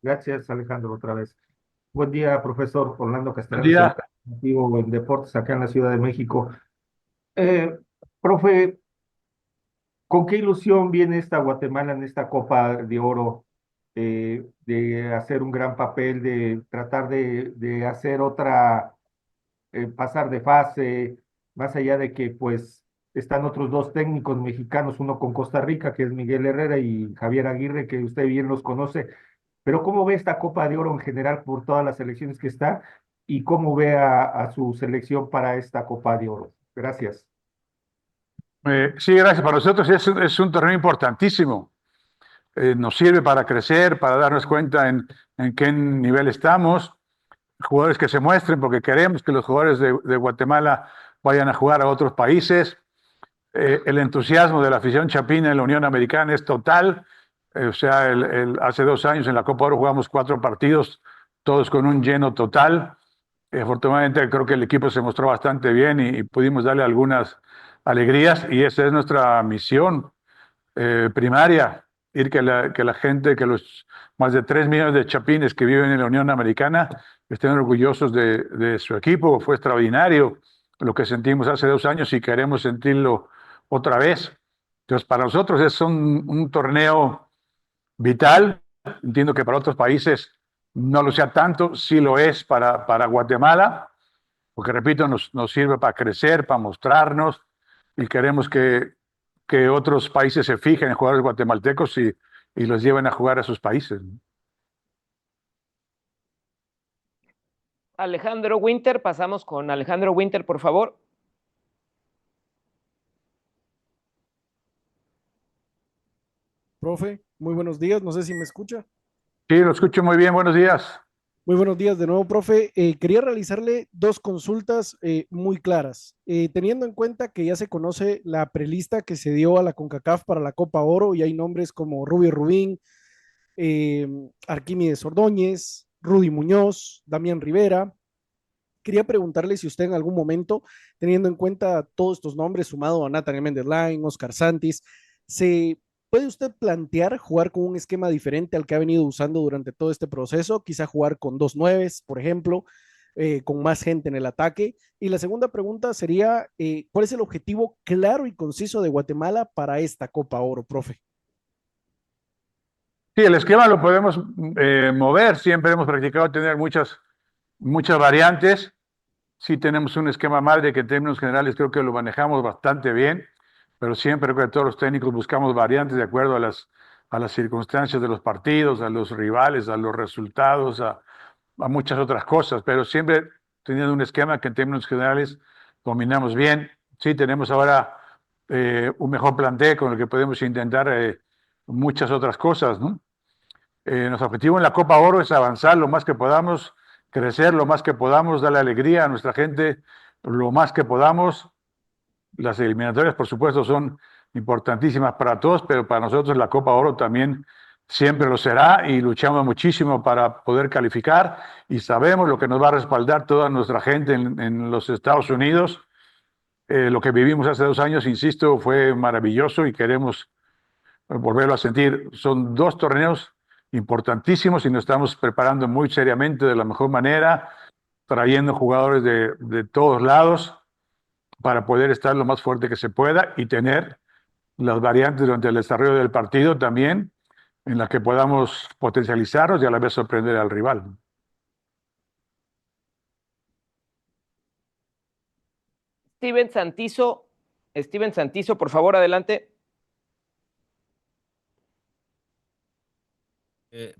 Gracias, Alejandro, otra vez. Buen día, profesor Orlando Buen Castellanos, día. educativo en deportes acá en la Ciudad de México. Eh, Profe, ¿con qué ilusión viene esta Guatemala en esta Copa de Oro de hacer un gran papel, de tratar de hacer otra, pasar de fase, más allá de que pues están otros dos técnicos mexicanos, uno con Costa Rica, que es Miguel Herrera, y Javier Aguirre, que usted bien los conoce? Pero ¿cómo ve esta Copa de Oro en general por todas las selecciones que está y cómo ve a su selección para esta Copa de Oro? Gracias. Sí, gracias. Para nosotros es un torneo importantísimo. Nos sirve para crecer, para darnos cuenta en qué nivel estamos, jugadores que se muestren, porque queremos que los jugadores de Guatemala vayan a jugar a otros países. El entusiasmo de la afición chapina en la Unión Americana es total. O sea, hace 2 años en la Copa Oro jugamos 4 partidos, todos con un lleno total. Afortunadamente creo que el equipo se mostró bastante bien y pudimos darle algunas alegrías y esa es nuestra misión primaria, ir que la gente, que los más de 3 millones de chapines que viven en la Unión Americana estén orgullosos de su equipo. Fue extraordinario lo que sentimos hace 2 años y queremos sentirlo otra vez. Entonces, para nosotros es un torneo vital. Entiendo que para otros países no lo sea tanto, sí lo es para Guatemala, porque repito, nos sirve para crecer, para mostrarnos y queremos que otros países se fijen en jugadores guatemaltecos y los lleven a jugar a sus países. Alejandro Winter, pasamos con Alejandro Winter, por favor. Profe, muy buenos días, no sé si me escucha. Sí, lo escucho muy bien, buenos días. Muy buenos días de nuevo, profe. Quería realizarle dos consultas muy claras. Teniendo en cuenta que ya se conoce la prelista que se dio a la CONCACAF para la Copa Oro y hay nombres como Rubio Rubín, eh, Arquímedes Ordóñez, Rudy Muñoz, Damián Rivera. Quería preguntarle si usted en algún momento, teniendo en cuenta todos estos nombres, sumado a Nathaniel Méndez Lain, Oscar Santis, se puede usted plantear jugar con un esquema diferente al que ha venido usando durante todo este proceso, quizá jugar con dos nueves, por ejemplo, con más gente en el ataque. Y la segunda pregunta sería, ¿cuál es el objetivo claro y conciso de Guatemala para esta Copa Oro, profe? Sí, el esquema lo podemos mover, siempre hemos practicado tener muchas variantes. Sí tenemos un esquema madre que en términos generales creo que lo manejamos bastante bien, pero siempre creo que todos los técnicos buscamos variantes de acuerdo a las circunstancias de los partidos, a los rivales, a los resultados, a muchas otras cosas, pero siempre teniendo un esquema que en términos generales dominamos bien. Sí, tenemos ahora un mejor plantel con el que podemos intentar muchas otras cosas, ¿no? Nuestro objetivo en la Copa Oro es avanzar lo más que podamos, crecer lo más que podamos, darle alegría a nuestra gente lo más que podamos. Las eliminatorias, por supuesto, son importantísimas para todos, pero para nosotros la Copa Oro también siempre lo será y luchamos muchísimo para poder calificar y sabemos lo que nos va a respaldar toda nuestra gente en los Estados Unidos. Lo que vivimos hace 2 años, insisto, fue maravilloso y queremos volverlo a sentir. Son dos torneos importantísimos y nos estamos preparando muy seriamente de la mejor manera, trayendo jugadores de todos lados para poder estar lo más fuerte que se pueda y tener las variantes durante el desarrollo del partido también en las que podamos potencializarnos y a la vez sorprender al rival. Steven Santizo, Steven Santizo, por favor, adelante.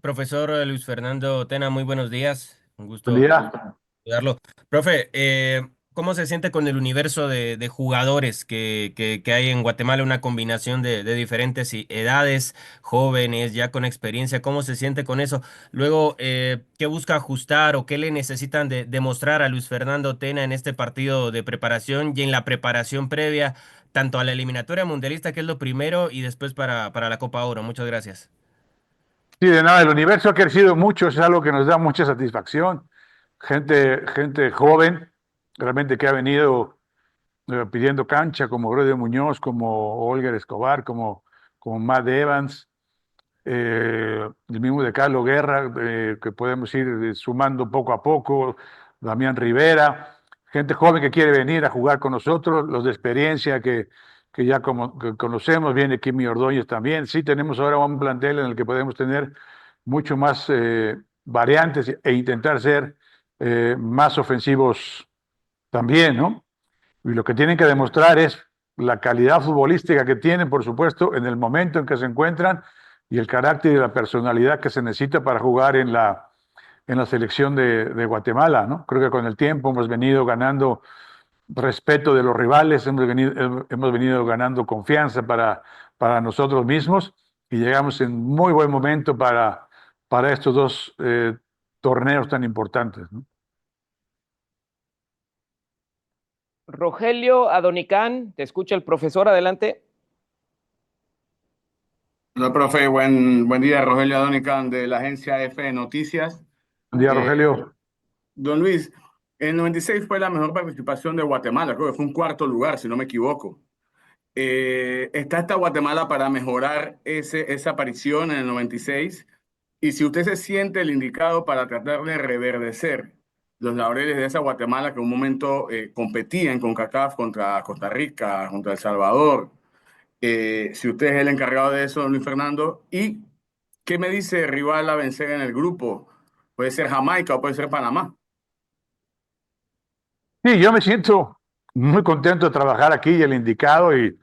Profesor Luis Fernando Tena, muy buenos días. Un Buen gusto día. saludarlo. Profe, ¿cómo se siente con el universo de jugadores que hay en Guatemala? Una combinación de diferentes edades, jóvenes, ya con experiencia. ¿Cómo se siente con eso? Luego, ¿qué busca ajustar o qué le necesitan demostrar a Luis Fernando Tena en este partido de preparación y en la preparación previa, tanto a la eliminatoria mundialista, que es lo primero, y después para la Copa Oro? Muchas gracias. Sí, de nada, el universo ha crecido mucho, es algo que nos da mucha satisfacción. Gente joven, realmente que ha venido pidiendo cancha, como Rodrigo Muñoz, como Olger Escobar, como Matt Evans. el mismo de Carlos Guerra, que podemos ir sumando poco a poco, Damián Rivera, gente joven que quiere venir a jugar con nosotros, los de experiencia que ya como, que conocemos, viene Kimi Ordóñez también. Sí, tenemos ahora un plantel en el que podemos tener mucho más variantes e intentar ser más ofensivos también, ¿no? Y lo que tienen que demostrar es la calidad futbolística que tienen, por supuesto, en el momento en que se encuentran y el carácter y la personalidad que se necesita para jugar en la selección de Guatemala, ¿no? Creo que con el tiempo hemos venido ganando respeto de los rivales, hemos venido ganando confianza para nosotros mismos y llegamos en muy buen momento para estos dos torneos tan importantes, ¿no? Rogelio Adonicán, te escucha el profesor, adelante. Hola, profe, buen día, Rogelio Adonican de la agencia F Noticias. Buen día, Eh, Rogelio. Don Luis, el 96 fue la mejor participación de Guatemala, creo que fue un cuarto lugar, si no me equivoco. ¿Está esta Guatemala para mejorar esa aparición en el 96? Y si usted se siente el indicado para tratar de reverdecer los laureles de esa Guatemala que en un momento competía en CONCACAF contra Costa Rica, contra El Salvador, si usted es el encargado de eso, don Luis Fernando, y qué me dice rival a vencer en el grupo, puede ser Jamaica o puede ser Panamá. Sí, yo me siento muy contento de trabajar aquí y el indicado y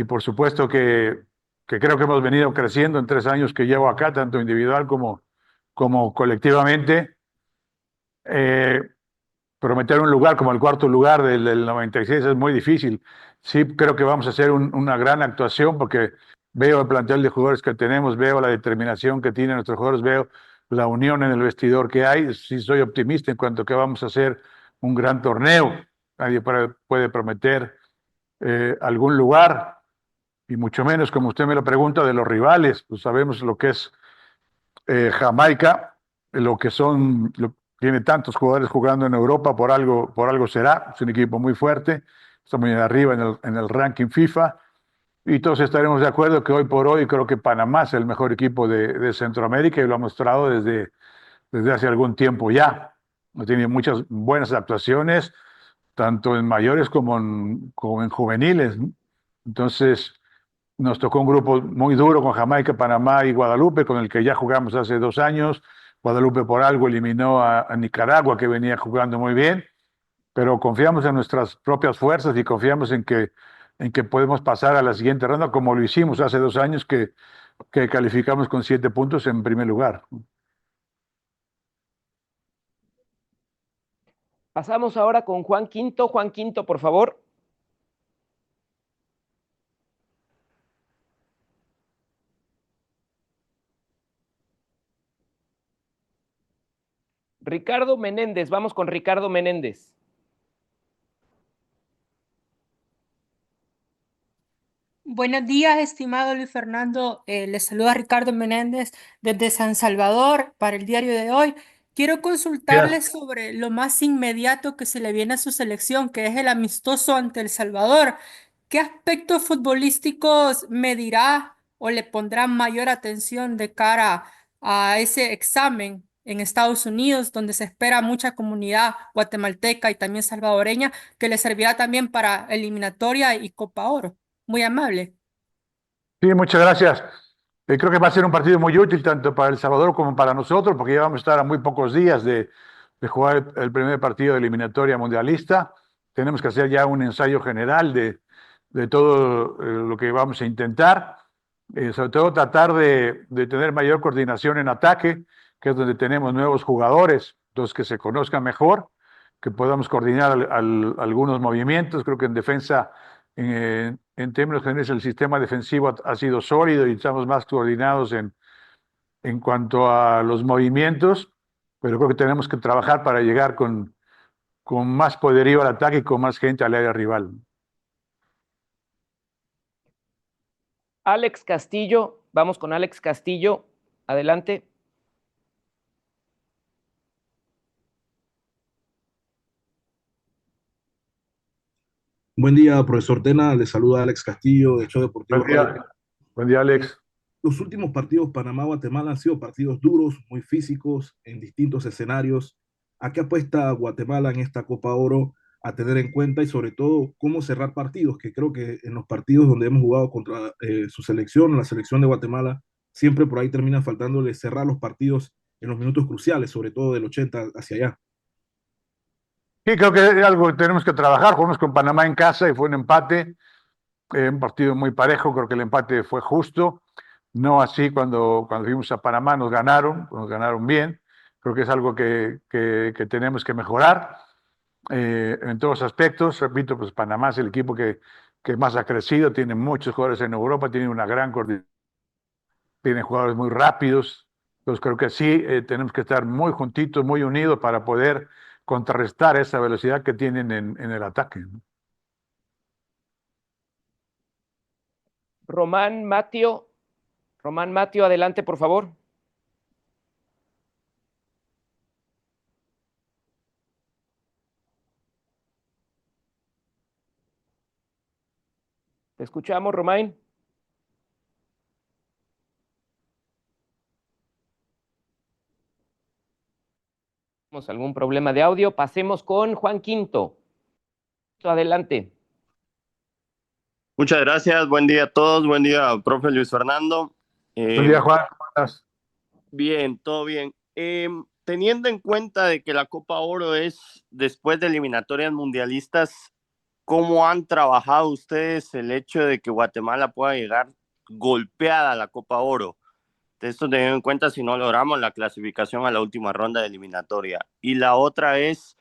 por supuesto que creo que hemos venido creciendo en 3 años que llevo acá, tanto individual como colectivamente. Eh, Prometer un lugar como el cuarto lugar del 96 es muy difícil. Sí, creo que vamos a hacer una gran actuación porque veo el plantel de jugadores que tenemos, veo la determinación que tienen nuestros jugadores, veo la unión en el vestidor que hay. Sí, soy optimista en cuanto a que vamos a hacer un gran torneo. Nadie puede prometer algún lugar, y mucho menos, como usted me lo pregunta, de los rivales. Pues sabemos lo que es Jamaica, lo que son, tiene tantos jugadores jugando en Europa, por algo será, es un equipo muy fuerte, está muy arriba en el ranking FIFA, y todos estaremos de acuerdo que hoy por hoy creo que Panamá es el mejor equipo de Centroamérica y lo ha mostrado desde hace algún tiempo ya. Ha tenido muchas buenas actuaciones, tanto en mayores como en juveniles, ¿no? Entonces, nos tocó un grupo muy duro con Jamaica, Panamá y Guadalupe, con el que ya jugamos hace 2 años. Guadalupe por algo eliminó a Nicaragua, que venía jugando muy bien, pero confiamos en nuestras propias fuerzas y confiamos en que podemos pasar a la siguiente ronda, como lo hicimos hace 2 años, que calificamos con 7 puntos en primer lugar. Pasamos ahora con Juan Quinto. Juan Quinto, por favor. Ricardo Menéndez, vamos con Ricardo Menéndez. Buenos días, estimado Luis Fernando. Les saluda Ricardo Menéndez desde San Salvador para el diario de hoy. Quiero consultarle Gracias. sobre lo más inmediato que se le viene a su selección, que es el amistoso ante El Salvador. ¿Qué aspectos futbolísticos medirá o le pondrá mayor atención de cara a ese examen en Estados Unidos, donde se espera mucha comunidad guatemalteca y también salvadoreña, que le servirá también para eliminatoria y Copa Oro? Muy amable. Sí, muchas gracias. Creo que va a ser un partido muy útil tanto para El Salvador como para nosotros, porque ya vamos a estar a muy pocos días de jugar el primer partido de eliminatoria mundialista. Tenemos que hacer ya un ensayo general de todo lo que vamos a intentar. Sobre todo tratar de tener mayor coordinación en ataque, que es donde tenemos nuevos jugadores, los que se conozcan mejor, que podamos coordinar algunos movimientos. Creo que en defensa, en términos generales, el sistema defensivo ha sido sólido y estamos más coordinados en cuanto a los movimientos, pero creo que tenemos que trabajar para llegar con más poderío al ataque y con más gente al área rival. Alex Castillo, vamos con Alex Castillo. Adelante. Buen día, profesor Tena. Le saluda Alex Castillo, de Hecho Deportivo Buen Radio. día, buen día, Alex. los últimos partidos Panamá-Guatemala han sido partidos duros, muy físicos, en distintos escenarios. ¿A qué apuesta Guatemala en esta Copa Oro a tener en cuenta y sobre todo cómo cerrar partidos? Que creo que en los partidos donde hemos jugado contra su selección, la selección de Guatemala, siempre por ahí termina faltándole cerrar los partidos en los minutos cruciales, sobre todo del 80 hacia allá. Sí, creo que es algo que tenemos que trabajar. Jugamos con Panamá en casa y fue un empate, un partido muy parejo, creo que el empate fue justo. No así cuando fuimos a Panamá nos ganaron bien. Creo que es algo que tenemos que mejorar en todos aspectos. Repito, pues Panamá es el equipo que más ha crecido, tiene muchos jugadores en Europa, tiene una gran coordinación, tiene jugadores muy rápidos. Entonces creo que sí, tenemos que estar muy juntitos, muy unidos para poder contrarrestar esa velocidad que tienen en el ataque, ¿no? Román Matio, adelante, por favor. Te escuchamos, Román. Tenemos algún problema de audio. Pasemos con Juan Quinto. Adelante. Muchas gracias, buen día a todos, buen día, profe Luis Fernando. Buen día, Juan, ¿cómo estás? Bien, todo bien. Teniendo en cuenta de que la Copa Oro es después de eliminatorias mundialistas, ¿cómo han trabajado ustedes el hecho de que Guatemala pueda llegar golpeada a la Copa Oro? Esto teniendo en cuenta si no logramos la clasificación a la última ronda de eliminatoria. Y la otra es,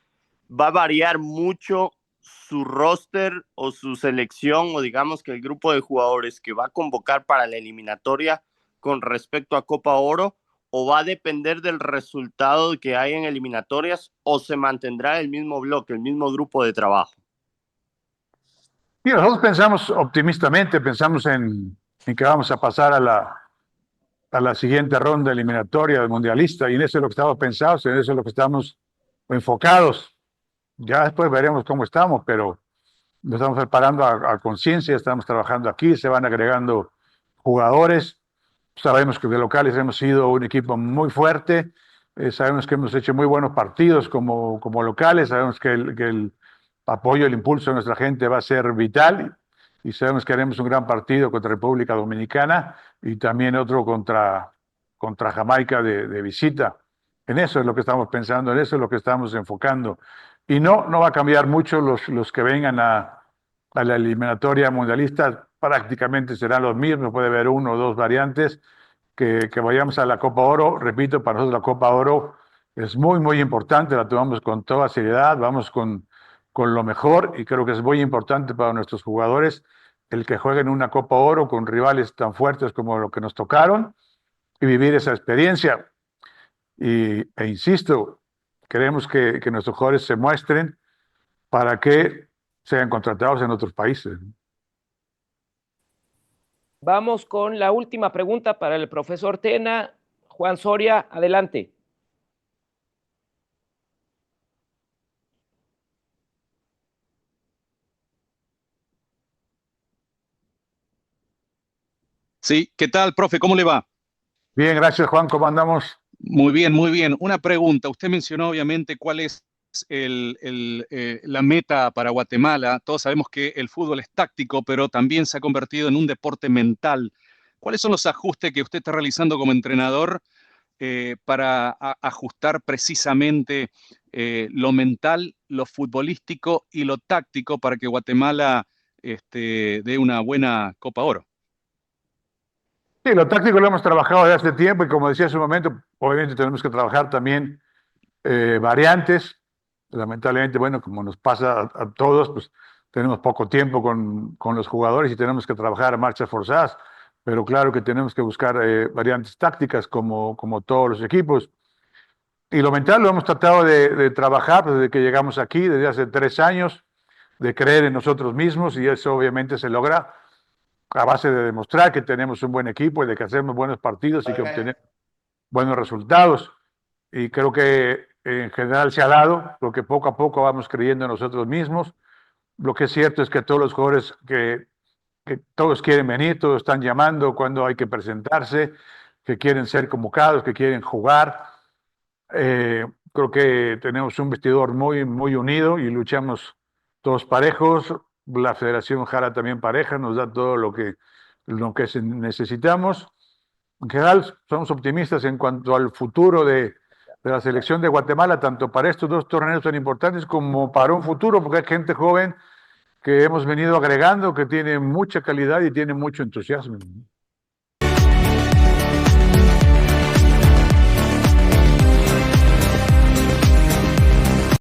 ¿va a variar mucho su roster o su selección o digamos que el grupo de jugadores que va a convocar para la eliminatoria con respecto a Copa Oro, o va a depender del resultado que hay en eliminatorias, o se mantendrá el mismo bloque, el mismo grupo de trabajo? Sí, nosotros pensamos optimistamente, pensamos en que vamos a pasar a la siguiente ronda eliminatoria del mundialista, y en eso es lo que estamos pensados, en eso es lo que estamos enfocados. Ya después veremos cómo estamos, pero nos estamos preparando a conciencia, estamos trabajando aquí, se van agregando jugadores. Sabemos que de locales hemos sido un equipo muy fuerte, sabemos que hemos hecho muy buenos partidos como locales, sabemos que el apoyo, el impulso de nuestra gente va a ser vital, y sabemos que haremos un gran partido contra República Dominicana y también otro contra Jamaica de visita. En eso es lo que estamos pensando, en eso es lo que estamos enfocando. Y no va a cambiar mucho los que vengan a la eliminatoria mundialista, prácticamente serán los mismos, puede haber uno o dos variantes. Que vayamos a la Copa Oro, repito, para nosotros la Copa Oro es muy, muy importante, la tomamos con toda seriedad, vamos con lo mejor, y creo que es muy importante para nuestros jugadores el que jueguen una Copa Oro con rivales tan fuertes como lo que nos tocaron y vivir esa experiencia. E insisto, queremos que nuestros jugadores se muestren para que sean contratados en otros países. Vamos con la última pregunta para el profesor Tena. Juan Soria, adelante. Sí, ¿qué tal, profe? ¿Cómo le va? Bien, gracias, Juan, ¿cómo andamos? Muy bien, muy bien. Una pregunta. Usted mencionó obviamente cuál es la meta para Guatemala. Todos sabemos que el fútbol es táctico, pero también se ha convertido en un deporte mental. ¿Cuáles son los ajustes que usted está realizando como entrenador para ajustar precisamente lo mental, lo futbolístico y lo táctico para que Guatemala dé una buena Copa Oro? Sí, lo táctico lo hemos trabajado desde hace tiempo, y como decía hace un momento, obviamente tenemos que trabajar también variantes. Lamentablemente, bueno, como nos pasa a todos, pues tenemos poco tiempo con los jugadores y tenemos que trabajar a marchas forzadas, pero claro que tenemos que buscar variantes tácticas como todos los equipos. Y lo mental lo hemos tratado de trabajar desde que llegamos aquí, desde hace 3 años, de creer en nosotros mismos, y eso obviamente se logra a base de demostrar que tenemos un buen equipo y de que hacemos buenos partidos y que obtenemos buenos resultados. Y creo que en general se ha dado, porque poco a poco vamos creyendo en nosotros mismos. Lo que es cierto es que todos los jugadores que que todos quieren venir, todos están llamando cuando hay que que quieren ser convocados, que quieren jugar. Creo que tenemos un vestidor muy unido y luchamos todos parejos. La Federación jala también pareja, nos da todo lo que necesitamos. En general, somos optimistas en cuanto al futuro de la selección de Guatemala, tanto para estos dos torneos tan importantes como para un futuro, porque hay gente joven que hemos venido agregando, que tiene mucha calidad y tiene mucho entusiasmo.